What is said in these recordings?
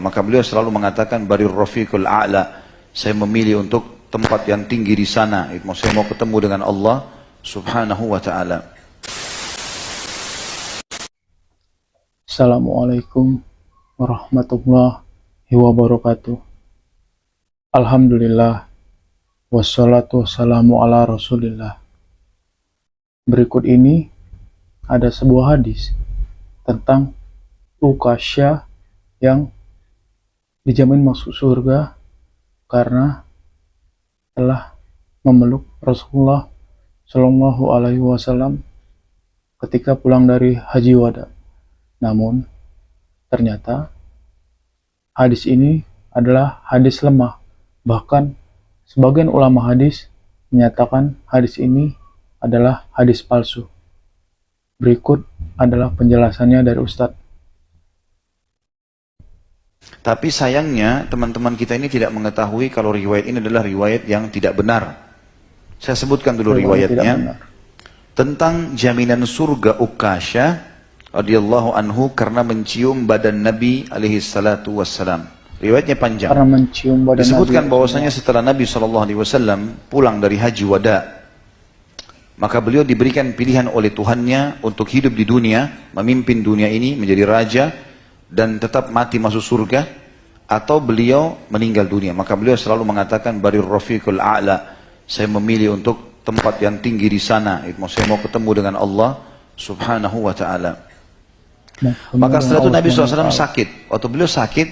maka beliau selalu mengatakan barir rafiqul a'la, saya memilih untuk tempat yang tinggi di sana, saya mau ketemu dengan Allah subhanahu wa ta'ala. Assalamualaikum warahmatullahi wabarakatuh. Alhamdulillah, wassalatu wassalamu ala rasulillah. Berikut ini ada sebuah hadis tentang Ukasha yang dijamin masuk surga karena telah memeluk Rasulullah Shallallahu Alaihi Wasallam ketika pulang dari Haji Wada. Namun ternyata hadis ini adalah hadis lemah. Bahkan sebagian ulama hadis menyatakan hadis ini adalah hadis palsu. Berikut adalah penjelasannya dari Ustadz. Tapi sayangnya teman-teman kita ini tidak mengetahui kalau riwayat ini adalah riwayat yang tidak benar. Saya sebutkan dulu riwayatnya. Tentang jaminan surga Ukasha radhiyallahu anhu karena mencium badan Nabi alaihi salatu wassalam. Riwayatnya panjang. Karena mencium badan disebutkan Nabi, bahwasanya setelah Nabi SAW pulang dari Haji Wada, maka beliau diberikan pilihan oleh Tuhannya untuk hidup di dunia, memimpin dunia ini menjadi raja dan tetap mati masuk surga, atau beliau meninggal dunia. Maka beliau selalu mengatakan barir rafiqul a'la, saya memilih untuk tempat yang tinggi di sana, saya mau ketemu dengan Allah subhanahu wa ta'ala. Maka setelah itu Nabi SAW sakit. Waktu beliau sakit,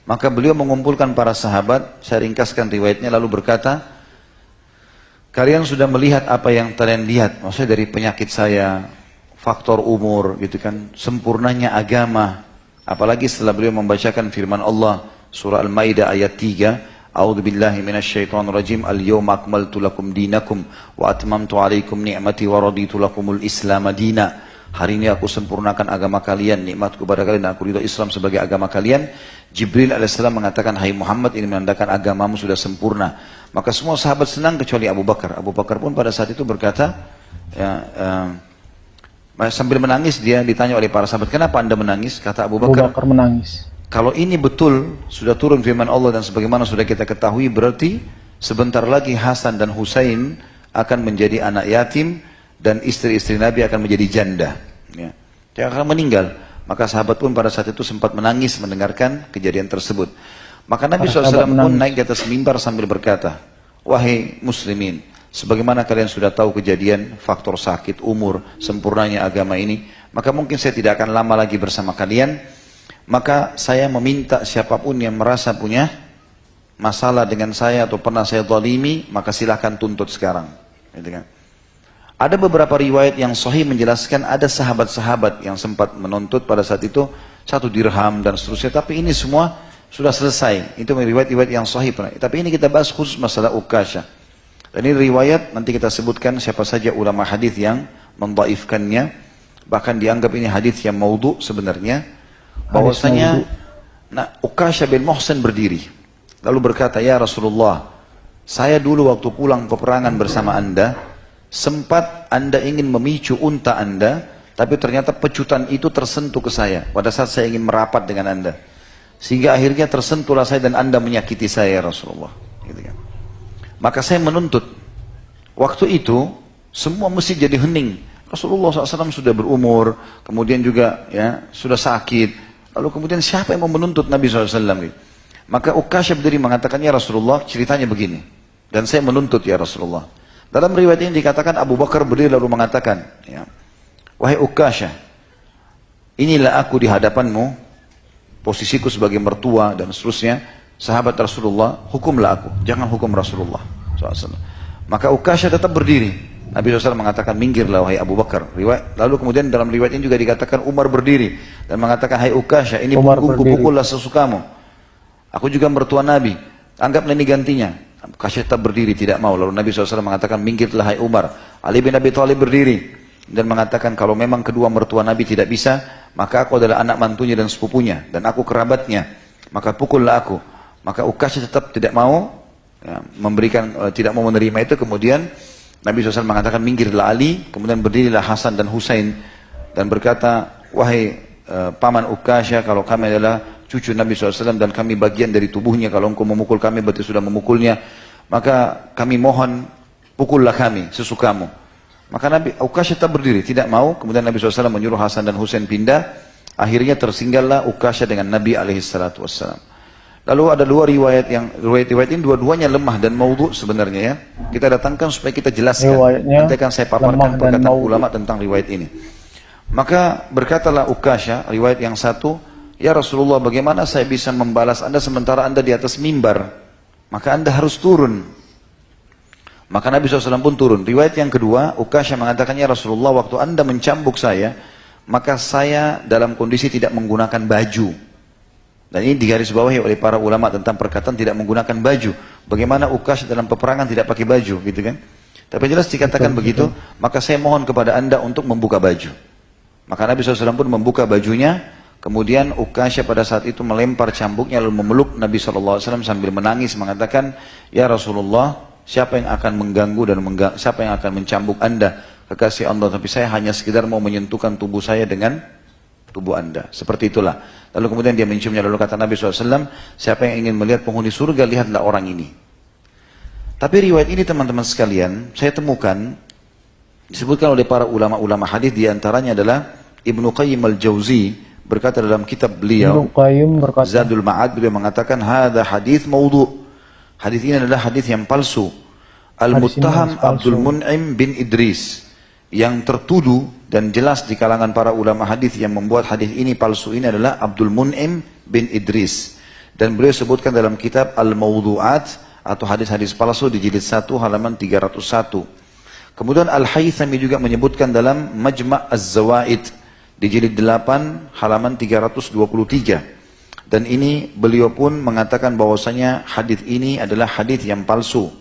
maka beliau mengumpulkan para sahabat, saya ringkaskan riwayatnya, lalu berkata, kalian sudah melihat apa yang kalian lihat, maksudnya dari penyakit saya, faktor umur, gitu kan, sempurnanya agama, apalagi setelah beliau membacakan firman Allah, surah Al-Maidah ayat 3, A'udzu billahi minasyaitonir rajim, al-yawma akmaltu lakum dinakum wa atmamtu 'alaikum ni'mati wa raditu lakumul Islam madina. Hari ini aku sempurnakan agama kalian, nikmatku kepada kalian, dan aku ridho Islam sebagai agama kalian. Jibril alaihissalam mengatakan, hai Muhammad, ini menandakan agamamu sudah sempurna. Maka semua sahabat senang kecuali Abu Bakar. Abu Bakar pun pada saat itu berkata, sambil menangis dia ditanya oleh para sahabat, kenapa anda menangis? Kata Abu Bakar menangis. Kalau ini betul sudah turun firman Allah dan sebagaimana sudah kita ketahui, berarti sebentar lagi Hasan dan Husain akan menjadi anak yatim dan istri-istri Nabi akan menjadi janda. Ya. Dia akan meninggal. Maka sahabat pun pada saat itu sempat menangis mendengarkan kejadian tersebut. Maka Nabi SAW pun naik ke atas mimbar sambil berkata, wahai muslimin, sebagaimana kalian sudah tahu kejadian faktor sakit, umur, sempurnanya agama ini, maka mungkin saya tidak akan lama lagi bersama kalian. Maka saya meminta siapapun yang merasa punya masalah dengan saya atau pernah saya zalimi, maka silahkan tuntut sekarang. Gitu kan? Ada beberapa riwayat yang sahih menjelaskan ada sahabat-sahabat yang sempat menuntut pada saat itu 1 dirham dan seterusnya. Tapi ini semua sudah selesai. Itu riwayat-riwayat yang sahih. Tapi ini kita bahas khusus masalah Ukasha. Dan ini riwayat nanti kita sebutkan siapa saja ulama hadis yang mendhaifkannya. Bahkan dianggap ini hadis yang maudhu sebenarnya. Bahwasanya Ukasha bin Muhsin berdiri. Lalu berkata, ya Rasulullah, saya dulu waktu pulang peperangan bersama anda, sempat anda ingin memicu unta anda, tapi ternyata pecutan itu tersentuh ke saya pada saat saya ingin merapat dengan anda, sehingga akhirnya tersentuhlah saya dan anda menyakiti saya, Rasulullah. Gitu kan. Maka saya menuntut, waktu itu semua mesti jadi hening. Rasulullah SAW sudah berumur, kemudian juga ya sudah sakit, lalu kemudian siapa yang mau menuntut Nabi SAW? Gitu. Maka Ukasha berdiri mengatakan, ya Rasulullah, ceritanya begini, dan saya menuntut ya Rasulullah. Dalam riwayat ini dikatakan Abu Bakar berdiri lalu mengatakan, ya, wahai Ukasha, inilah aku di hadapanmu, posisiku sebagai mertua dan seterusnya, sahabat Rasulullah, hukumlah aku, jangan hukum Rasulullah SAW. Maka Ukasha tetap berdiri. Nabi SAW mengatakan, minggirlah wahai Abu Bakar. Lalu kemudian dalam riwayat ini juga dikatakan Umar berdiri dan mengatakan, hai Ukasha, ini punggungku, pukullah sesukamu. Aku juga mertua Nabi, anggaplah ini gantinya. Ukasha tetap berdiri, tidak mau. Lalu Nabi SAW mengatakan, minggirlah hai Umar. Ali bin Abi Thalib berdiri dan mengatakan, kalau memang kedua mertua Nabi tidak bisa, maka aku adalah anak mantunya dan sepupunya, dan aku kerabatnya, maka pukullah aku. Maka Ukasha tetap tidak mau, ya, tidak mau menerima itu. Kemudian Nabi SAW mengatakan, minggirlah Ali. Kemudian berdirilah Hasan dan Husain dan berkata, wahai paman Ukasha, kalau kami adalah cucu Nabi SAW dan kami bagian dari tubuhnya. Kalau engkau memukul kami berarti sudah memukulnya. Maka kami mohon pukullah kami sesukamu. Maka Ukasyah tetap berdiri, tidak mau. Kemudian Nabi SAW menyuruh Hasan dan Husain pindah. Akhirnya tersinggahlah Ukasyah dengan Nabi SAW. Lalu ada dua riwayat ini dua-duanya lemah dan maudhu sebenarnya ya. Kita datangkan supaya kita jelaskan. Nanti akan saya paparkan perkataan ulama tentang riwayat ini. Maka berkatalah Ukasyah, riwayat yang satu, ya Rasulullah, bagaimana saya bisa membalas Anda sementara Anda di atas mimbar? Maka Anda harus turun. Maka Nabi SAW pun turun. Riwayat yang kedua, Ukasyah mengatakan, ya Rasulullah, waktu Anda mencambuk saya, maka saya dalam kondisi tidak menggunakan baju. Dan ini digarisbawahi oleh para ulama tentang perkataan tidak menggunakan baju. Bagaimana Ukasyah dalam peperangan tidak pakai baju, gitu kan? Tapi jelas dikatakan begitu, maka saya mohon kepada Anda untuk membuka baju. Maka Nabi SAW pun membuka bajunya, kemudian Ukasyah pada saat itu melempar cambuknya lalu memeluk Nabi SAW sambil menangis mengatakan, ya Rasulullah, siapa yang akan mengganggu dan siapa yang akan mencambuk Anda, kekasih Allah, tapi saya hanya sekedar mau menyentuhkan tubuh saya dengan tubuh Anda. Seperti itulah. Lalu kemudian dia menciumnya, lalu kata Nabi SAW, siapa yang ingin melihat penghuni surga, lihatlah orang ini. Tapi riwayat ini teman-teman sekalian, saya temukan, disebutkan oleh para ulama-ulama hadis, diantaranya adalah Ibnu Qayyim al-Jauzi, berkata dalam kitab beliau, Zadul Ma'ad, beliau mengatakan, hadha hadis maudhu. Hadis ini adalah hadis yang palsu. Al-Muttaham Abdul Mun'im bin Idris, yang tertuduh dan jelas di kalangan para ulama hadis yang membuat hadis ini palsu ini adalah Abdul Mun'im bin Idris. Dan beliau sebutkan dalam kitab Al-Mawdu'at atau hadis-hadis palsu di jilid 1 halaman 301. Kemudian Al-Haythami juga menyebutkan dalam Majma' Az-Zawaid di jilid 8 halaman 323. Dan ini beliau pun mengatakan bahwasanya hadis ini adalah hadis yang palsu.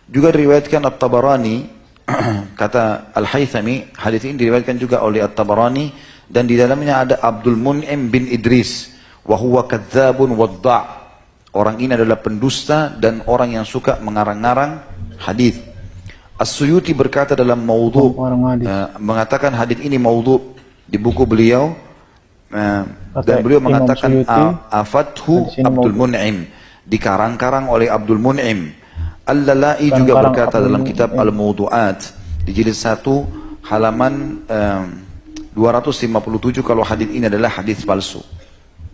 Juga diriwayatkan At-Tabarani, kata Al-Haythami, hadis ini diriwayatkan juga oleh At-Tabarani dan di dalamnya ada Abdul Mun'im bin Idris, wa huwa kadzdzabun wadda'. Orang ini adalah pendusta dan orang yang suka mengarang-arang hadis. As-Suyuti berkata dalam maudhu, mengatakan hadis ini maudhu di buku beliau, dan beliau mengatakan afathu Abdul Mun'im, dikarang-karang oleh Abdul Mun'im. Al-Lalai juga berkata dalam kitab Al-Mawdu'at di jilid 1 halaman 257 kalau hadis ini adalah hadis palsu.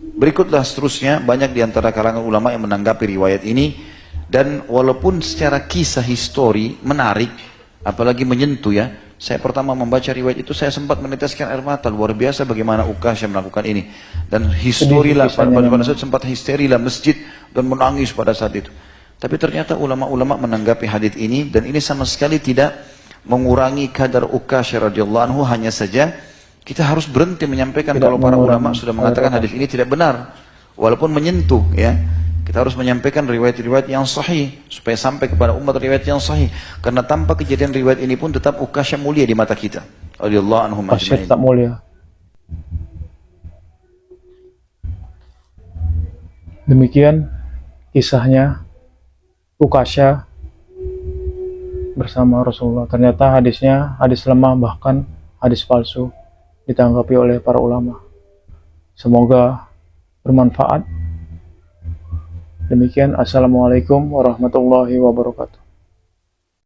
Berikutlah seterusnya, banyak di antara kalangan ulama yang menanggapi riwayat ini, dan walaupun secara kisah histori menarik, apalagi menyentuh ya. Saya pertama membaca riwayat itu saya sempat meneteskan air mata, luar biasa bagaimana Ukasyah melakukan ini. Dan histori lah, pada saat sempat histeri lah masjid dan menangis pada saat itu. Tapi ternyata ulama-ulama menanggapi hadis ini, dan ini sama sekali tidak mengurangi kadar Ukasyah radhiyallahu anhu, hanya saja kita harus berhenti menyampaikan kalau para ulama sudah mengatakan hadis ini tidak benar, walaupun menyentuh ya. Kita harus menyampaikan riwayat-riwayat yang sahih supaya sampai kepada umat riwayat yang sahih, karena tanpa kejadian riwayat ini pun tetap Ukasyah mulia di mata kita. Radhiyallahu anhum ajma'in. Ukasyah tak mulia. Demikian kisahnya Ukasyah bersama Rasulullah. Ternyata hadisnya hadis lemah, bahkan hadis palsu, ditanggapi oleh para ulama. Semoga bermanfaat. Demikian, assalamualaikum warahmatullahi wabarakatuh.